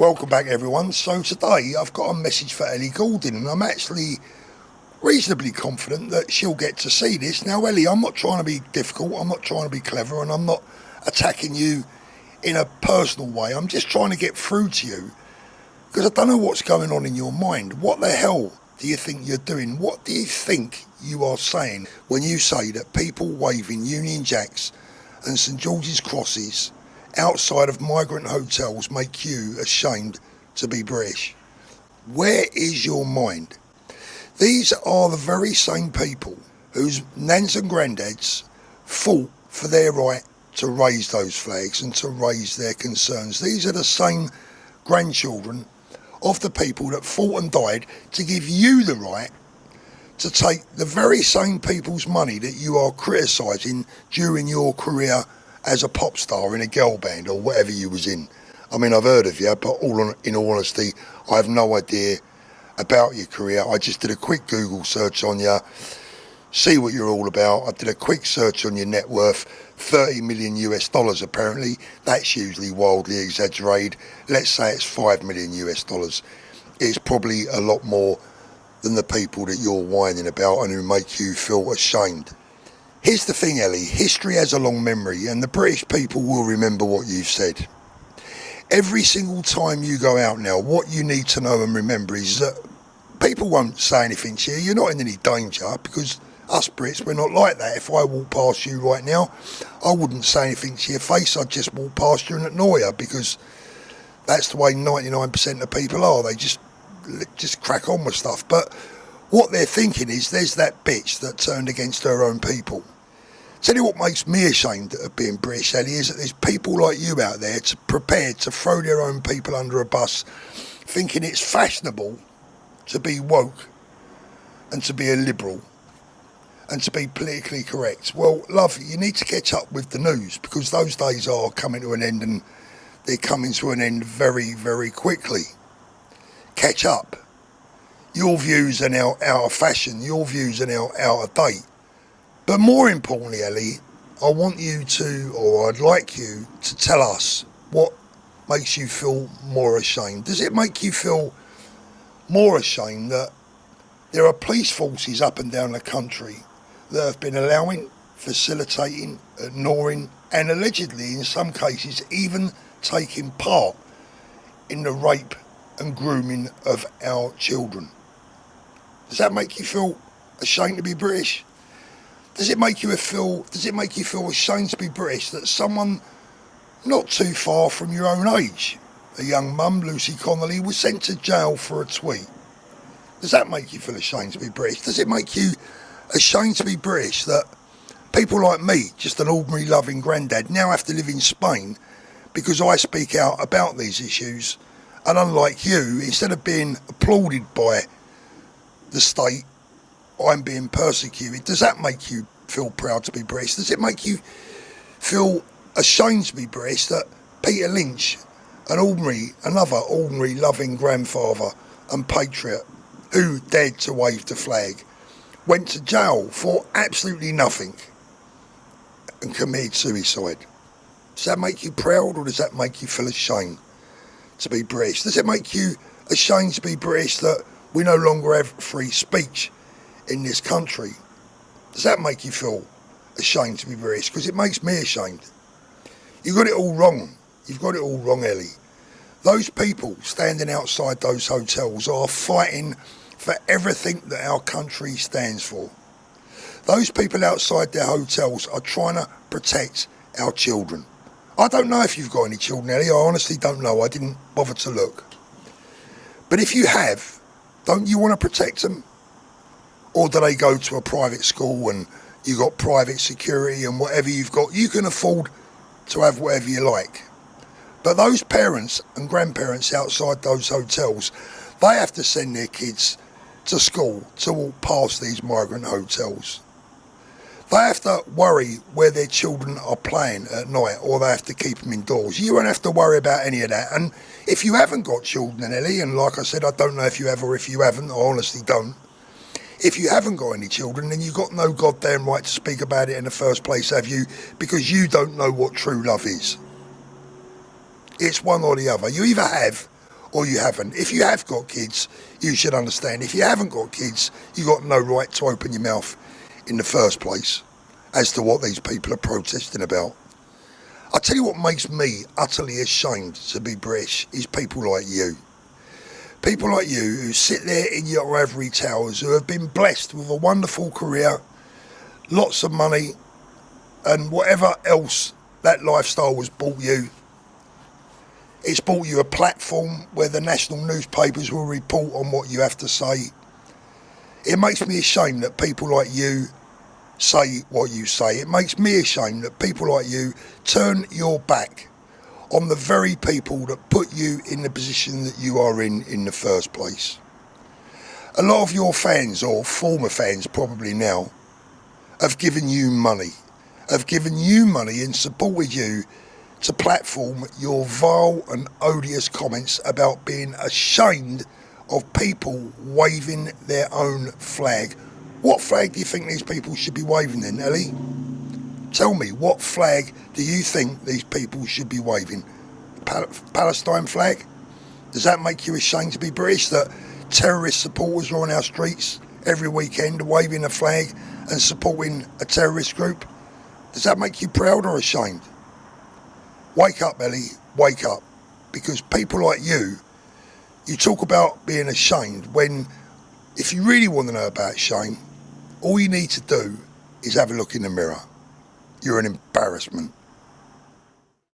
Welcome back everyone. So today I've got a message for Ellie Goulding, and I'm actually reasonably confident that she'll get to see this. Now Ellie, I'm not trying to be difficult, I'm not trying to be clever, and I'm not attacking you in a personal way. I'm just trying to get through to you because I don't know what's going on in your mind. What the hell do you think you're doing? What do you think you are saying when you say that people waving Union Jacks and St George's crosses outside of migrant hotels make you ashamed to be British? Where is your mind? These are the very same people whose nans and granddads fought for their right to raise those flags and to raise their concerns. These are the same grandchildren of the people that fought and died to give you the right to take the very same people's money that you are criticising during your career as a pop star in a girl band or whatever you was in. I mean, I've heard of you, but in all honesty, I have no idea about your career. I just did a quick Google search on you, see what you're all about. I did a quick search on your net worth, $30 million US apparently. That's usually wildly exaggerated. Let's say it's $5 million US. It's probably a lot more than the people that you're whining about and who make you feel ashamed. Here's the thing, Ellie, history has a long memory and the British people will remember what you've said. Every single time you go out now, what you need to know and remember is that people won't say anything to you. You're not in any danger because us Brits, we're not like that. If I walk past you right now, I wouldn't say anything to your face. I'd just walk past you and annoy you because that's the way 99% of people are. They just crack on with stuff. But what they're thinking is there's that bitch that turned against her own people. Tell you what makes me ashamed of being British, Ellie, is that there's people like you out there prepared to throw their own people under a bus, thinking it's fashionable to be woke and to be a liberal and to be politically correct. Well, love, you need to catch up with the news because those days are coming to an end and they're coming to an end very, very quickly. Catch up. Your views are now out of fashion. Your views are now out of date. But more importantly, Ellie, I want you to, or I'd like you to tell us what makes you feel more ashamed. Does it make you feel more ashamed that there are police forces up and down the country that have been allowing, facilitating, ignoring, and allegedly in some cases even taking part in the rape and grooming of our children? Does that make you feel ashamed to be British? Does it make you feel ashamed to be British that someone not too far from your own age, a young mum, Lucy Connolly, was sent to jail for a tweet? Does that make you feel ashamed to be British? Does it make you ashamed to be British that people like me, just an ordinary loving granddad, now have to live in Spain because I speak out about these issues, and unlike you, instead of being applauded by the state, I'm being persecuted? Does that make you feel proud to be British? Does it make you feel ashamed to be British that Peter Lynch, another ordinary loving grandfather and patriot who dared to wave the flag, went to jail for absolutely nothing and committed suicide? Does that make you proud, or does that make you feel ashamed to be British? Does it make you ashamed to be British that we no longer have free speech in this country? Does that make you feel ashamed to be British? Because it makes me ashamed. You got it all wrong. You've got it all wrong, Ellie. Those people standing outside those hotels are fighting for everything that our country stands for. Those people outside their hotels are trying to protect our children. I don't know if you've got any children, Ellie. I honestly don't know. I didn't bother to look. But if you have, don't you want to protect them? Or do they go to a private school and you got private security and whatever you've got, you can afford to have whatever you like? But those parents and grandparents outside those hotels, they have to send their kids to school to walk past these migrant hotels. They have to worry where their children are playing at night, or they have to keep them indoors. You won't have to worry about any of that. And if you haven't got children, Ellie, and like I said, I don't know if you have or if you haven't, I honestly don't. If you haven't got any children, then you've got no goddamn right to speak about it in the first place, have you? Because you don't know what true love is. It's one or the other. You either have or you haven't. If you have got kids, you should understand. If you haven't got kids, you've got no right to open your mouth in the first place as to what these people are protesting about. I'll tell you what makes me utterly ashamed to be British is people like you. People like you who sit there in your ivory towers, who have been blessed with a wonderful career, lots of money, and whatever else that lifestyle has brought you. It's brought you a platform where the national newspapers will report on what you have to say. It makes me ashamed that people like you say what you say. It makes me ashamed that people like you turn your back on the very people that put you in the position that you are in the first place. A lot of your fans, or former fans probably now, have given you money and supported you to platform your vile and odious comments about being ashamed of people waving their own flag. What flag do you think these people should be waving then, Ellie? Tell me, what flag do you think these people should be waving? Palestine flag? Does that make you ashamed to be British, that terrorist supporters are on our streets every weekend waving a flag and supporting a terrorist group? Does that make you proud or ashamed? Wake up, Ellie, wake up. Because people like you talk about being ashamed when, if you really want to know about shame, all you need to do is have a look in the mirror. You're an embarrassment.